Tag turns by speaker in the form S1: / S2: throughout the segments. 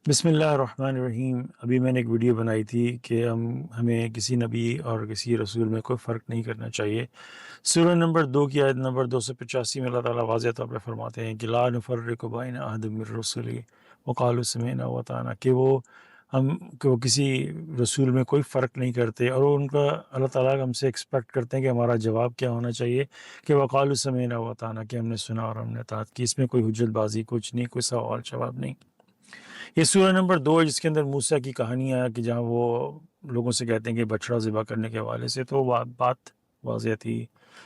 S1: بسم اللہ الرحمن الرحیم۔ ابھی میں نے ایک ویڈیو بنائی تھی کہ ہمیں کسی نبی اور کسی رسول میں کوئی فرق نہیں کرنا چاہیے۔ سورہ نمبر 2 کی آیت نمبر 285 میں اللہ تعالیٰ واضح طور پہ فرماتے ہیں کہ لا نفرق بین احد من رسلی وقالوا سمعنا واطعنا، کہ وہ کسی رسول میں کوئی فرق نہیں کرتے، اور ان کا اللہ تعالیٰ ہم سے ایکسپیکٹ کرتے ہیں کہ ہمارا جواب کیا ہونا چاہیے کہ وقالوا سمعنا واطعنا، کہ ہم نے سنا اور ہم نے اطاعت کی۔ اس میں کوئی حجت بازی کچھ نہیں، کوئی سوال جواب نہیں۔ یہ سورہ نمبر 2 ہے جس کے اندر موسیٰ کی کہانی ہے کہ جہاں وہ لوگوں سے کہتے ہیں کہ بچڑا ذبح کرنے کے حوالے سے، تو وہ بات واضح تھی،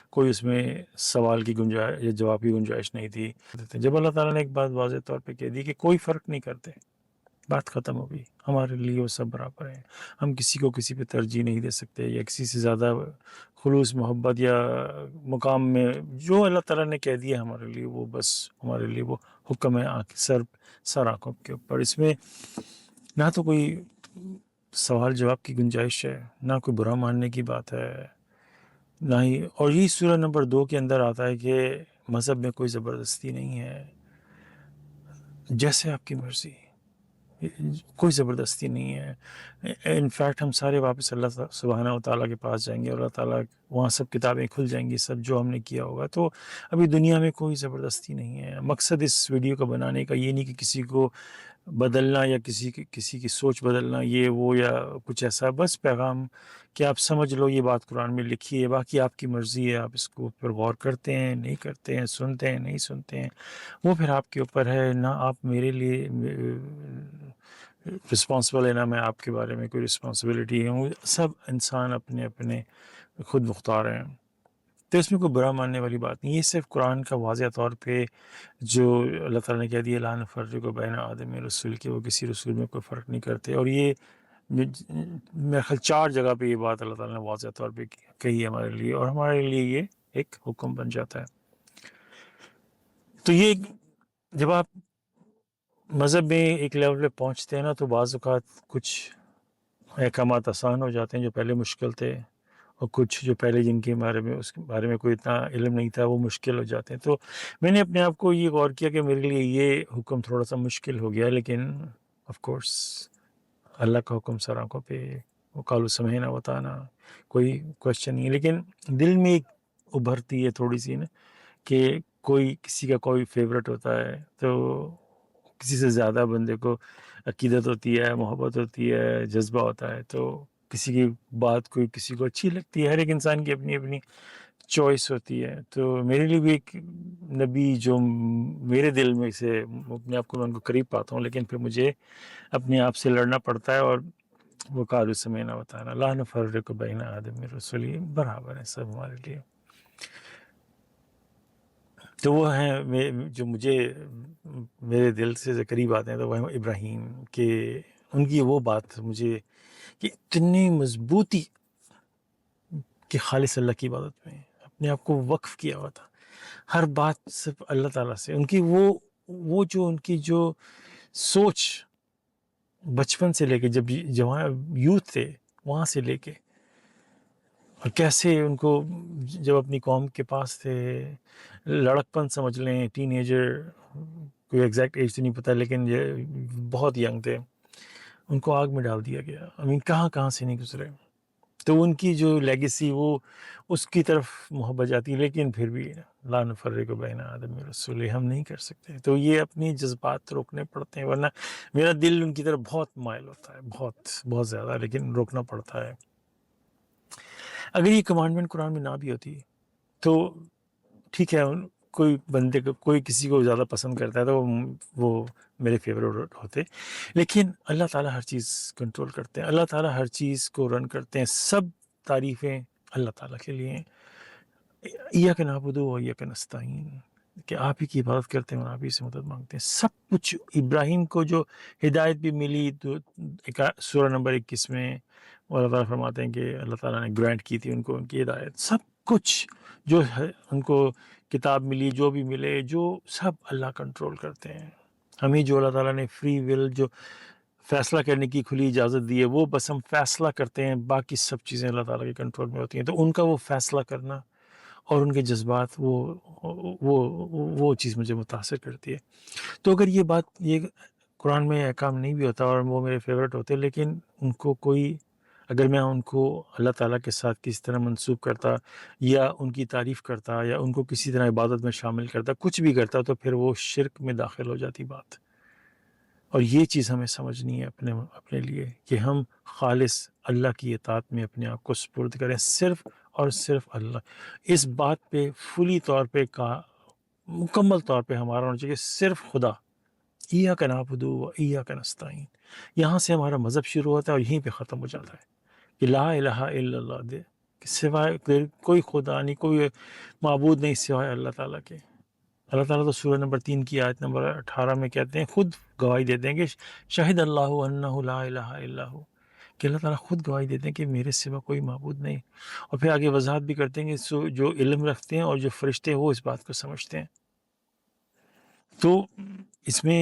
S1: کوئی اس میں سوال کی گنجائش یا جواب کی گنجائش نہیں تھی۔ جب اللہ تعالیٰ نے ایک بات واضح طور پہ کہہ دی کہ کوئی فرق نہیں کرتے، بات ختم ہو گئی، ہمارے لیے وہ سب برابر ہیں، ہم کسی کو کسی پہ ترجیح نہیں دے سکتے یا کسی سے زیادہ خلوص محبت یا مقام میں جو اللہ تعالیٰ نے کہہ دیا ہمارے لیے وہ بس ہمارے لیے وہ حکم ہے سر آنکھوں کے اوپر۔ اس میں نہ تو کوئی سوال جواب کی گنجائش ہے، نہ کوئی برا ماننے کی بات ہے، نہ ہی، اور یہ سورہ نمبر 2 کے اندر آتا ہے کہ مذہب میں کوئی زبردستی نہیں ہے، جیسے آپ کی مرضی، کوئی زبردستی نہیں ہے۔ انفیکٹ ہم سارے واپس اللہ سبحانہ و تعالیٰ کے پاس جائیں گے اور اللہ تعالیٰ وہاں سب کتابیں کھل جائیں گی، سب جو ہم نے کیا ہوگا۔ تو ابھی دنیا میں کوئی زبردستی نہیں ہے۔ مقصد اس ویڈیو کا بنانے کا یہ نہیں کہ کسی کو بدلنا یا کسی کی سوچ بدلنا، یہ وہ یا کچھ ایسا، بس پیغام کہ آپ سمجھ لو یہ بات قرآن میں لکھی ہے، باقی آپ کی مرضی ہے، آپ اس کو پھر غور کرتے ہیں نہیں کرتے ہیں، سنتے ہیں نہیں سنتے ہیں، وہ پھر آپ کے اوپر ہے۔ نہ آپ میرے لیے رسپانسبل ہے، نہ میں آپ کے بارے میں کوئی رسپانسبلٹی ہے، سب انسان اپنے اپنے خود مختار ہیں، تو اس میں کوئی برا ماننے والی بات نہیں۔ یہ صرف قرآن کا واضح طور پہ جو اللہ تعالیٰ نے کہہ دیا لا نفرق بین احد من رسول، کہ وہ کسی رسول میں کوئی فرق نہیں کرتے، اور یہ میرے خیال 4 جگہ پہ یہ بات اللہ تعالیٰ نے واضح طور پہ کہی ہے ہمارے لیے، اور ہمارے لیے یہ ایک حکم بن جاتا ہے۔ تو یہ جب آپ مذہب میں ایک لیول پہ پہنچتے ہیں نا، تو بعض اوقات کچھ احکامات آسان ہو جاتے ہیں جو پہلے مشکل تھے، اور کچھ جو پہلے جن کے بارے میں اس کے بارے میں کوئی اتنا علم نہیں تھا وہ مشکل ہو جاتے ہیں۔ تو میں نے اپنے آپ کو یہ غور کیا کہ میرے لیے یہ حکم تھوڑا سا مشکل ہو گیا، لیکن آف کورس اللہ کا حکم سر آنکھوں پہ، وہ قالوا سمعنا واطعنا، کوئی کوشچن نہیں ہے، لیکن دل میں ایک ابھرتی ہے تھوڑی سی نا، کہ کوئی کسی کا کوئی فیوریٹ ہوتا ہے، تو کسی سے زیادہ بندے کو عقیدت ہوتی ہے، محبت ہوتی ہے، جذبہ ہوتا ہے، تو کسی کی بات کوئی کسی کو اچھی لگتی ہے، ہر ایک انسان کی اپنی اپنی چوائس ہوتی ہے۔ تو میرے لیے بھی ایک نبی جو میرے دل میں سے اپنے آپ کو میں ان کو قریب پاتا ہوں، لیکن پھر مجھے اپنے آپ سے لڑنا پڑتا ہے، اور وہ قالوا سمعنا واطعنا لا نفرق بین احد من رسلی، برابر ہے سب ہمارے لیے۔ تو وہ ہیں جو مجھے میرے دل سے قریب آتے ہیں، تو وہ ہیں ابراہیم، کہ ان کی وہ بات مجھے کہ اتنی مضبوطی کہ خالص اللہ کی عبادت میں اپنے آپ کو وقف کیا ہوا تھا، ہر بات صرف اللہ تعالیٰ سے، ان کی وہ جو ان کی جو سوچ بچپن سے لے کے جب یوتھ تھے وہاں سے لے کے، اور کیسے ان کو جب اپنی قوم کے پاس تھے، لڑکپن سمجھ لیں، ٹین ایجر، کوئی ایگزیکٹ ایج تو نہیں پتہ، لیکن یہ بہت ینگ تھے، ان کو آگ میں ڈال دیا گیا، کہاں سے نہیں گزرے۔ تو ان کی جو لیگیسی وہ اس کی طرف محبت جاتی ہے، لیکن پھر بھی لا نفرق بین احد من رسول، ہم نہیں کر سکتے، تو یہ اپنی جذبات روکنے پڑتے ہیں، ورنہ میرا دل ان کی طرف بہت مائل ہوتا ہے، بہت بہت زیادہ، لیکن روکنا پڑتا ہے۔ اگر یہ کمانڈمنٹ قرآن میں نہ بھی ہوتی تو ٹھیک ہے، کوئی بندے کو کوئی کسی کو زیادہ پسند کرتا ہے تو وہ میرے فیوریٹ ہوتے، لیکن اللہ تعالیٰ ہر چیز کنٹرول کرتے ہیں، اللہ تعالیٰ ہر چیز کو رن کرتے ہیں، سب تعریفیں اللہ تعالیٰ کے لیے ہیں۔ ایاک نعبد و ایاک نستعین، کہ آپ ہی کی عبادت کرتے ہیں اور آپ ہی سے مدد مانگتے ہیں، سب کچھ۔ ابراہیم کو جو ہدایت بھی ملی تو سورہ نمبر 21 میں اللہ تعالیٰ فرماتے ہیں کہ اللہ تعالیٰ نے گرانٹ کی تھی ان کو ان کی ہدایت، سب کچھ جو ہے ان کو کتاب ملی، جو بھی ملے، جو سب اللہ کنٹرول کرتے ہیں۔ ہمیں جو اللہ تعالیٰ نے فری ول جو فیصلہ کرنے کی کھلی اجازت دی ہے، وہ بس ہم فیصلہ کرتے ہیں، باقی سب چیزیں اللہ تعالیٰ کے کنٹرول میں ہوتی ہیں، تو ان کا وہ فیصلہ کرنا اور ان کے جذبات وہ چیز مجھے متاثر کرتی ہے۔ تو اگر یہ بات یہ قرآن میں احکام نہیں بھی ہوتا اور وہ میرے فیورٹ ہوتے، لیکن ان کو کوئی اگر میں ان کو اللہ تعالیٰ کے ساتھ کس طرح منسوب کرتا یا ان کی تعریف کرتا یا ان کو کسی طرح عبادت میں شامل کرتا، کچھ بھی کرتا، تو پھر وہ شرک میں داخل ہو جاتی بات۔ اور یہ چیز ہمیں سمجھنی ہے اپنے لیے کہ ہم خالص اللہ کی اطاعت میں اپنے آپ کو سپرد کریں، صرف اور صرف اللہ۔ اس بات پہ فلی طور پہ مکمل طور پہ ہمارا ہونا چاہیے کہ صرف خدا، ایاک نعبد و ایاک نستعین۔ یہاں سے ہمارا مذہب شروع ہوتا ہے اور یہیں پہ ختم ہو جاتا ہے کہ لا الہ الا اللہ دے، کہ سوائے کوئی خدا نہیں، کوئی معبود نہیں سوائے اللہ تعالیٰ کے۔ اللہ تعالیٰ تو سورہ نمبر 3 کی آیت نمبر 18 میں کہتے ہیں، خود گواہی دیتے ہیں کہ شاہد اللہ انہ لا الہ الا ہو، کہ اللہ تعالیٰ خود گواہی دیتے ہیں کہ میرے سوا کوئی معبود نہیں۔ اور پھر آگے وضاحت بھی کرتے ہیں کہ جو علم رکھتے ہیں اور جو فرشتے ہیں وہ اس بات کو سمجھتے ہیں۔ تو اس میں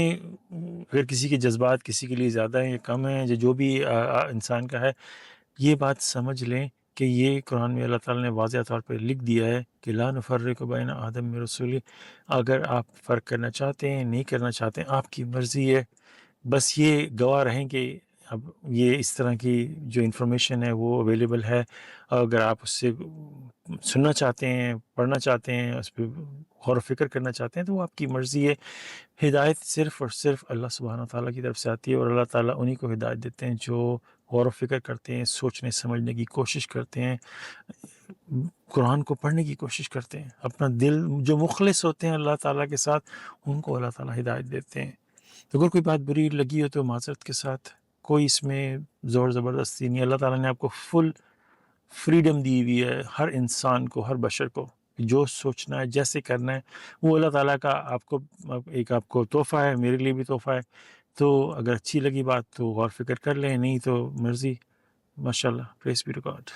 S1: اگر کسی کے جذبات کسی کے لیے زیادہ ہیں یا کم ہیں، جو بھی انسان کا ہے، یہ بات سمجھ لیں کہ یہ قرآن میں اللہ تعالیٰ نے واضح طور پہ لکھ دیا ہے کہ لا نفرق بین آدم من رسول۔ اگر آپ فرق کرنا چاہتے ہیں، نہیں کرنا چاہتے ہیں، آپ کی مرضی ہے۔ بس یہ گواہ رہیں کہ اب یہ اس طرح کی جو انفارمیشن ہے وہ اویلیبل ہے، اگر آپ اس سے سننا چاہتے ہیں، پڑھنا چاہتے ہیں، اس پہ غور و فکر کرنا چاہتے ہیں، تو وہ آپ کی مرضی ہے۔ ہدایت صرف اور صرف اللہ سبحانہ تعالیٰ کی طرف سے آتی ہے، اور اللہ تعالیٰ انہی کو ہدایت دیتے ہیں جو غور و فکر کرتے ہیں، سوچنے سمجھنے کی کوشش کرتے ہیں، قرآن کو پڑھنے کی کوشش کرتے ہیں، اپنا دل جو مخلص ہوتے ہیں اللہ تعالیٰ کے ساتھ، ان کو اللہ تعالیٰ ہدایت دیتے ہیں۔ اگر کوئی بات بری لگی ہو تو معذرت کے ساتھ، کوئی اس میں زور زبردستی نہیں۔ اللہ تعالیٰ نے آپ کو فل فریڈم دی ہوئی ہے، ہر انسان کو، ہر بشر کو، جو سوچنا ہے، جیسے کرنا ہے، وہ اللہ تعالیٰ کا آپ کو تحفہ ہے، میرے لیے بھی تحفہ ہے۔ تو اگر اچھی لگی بات تو غور فکر کر لیں، نہیں تو مرضی۔ ماشاء اللہ، پریز بی ٹو گاڈ۔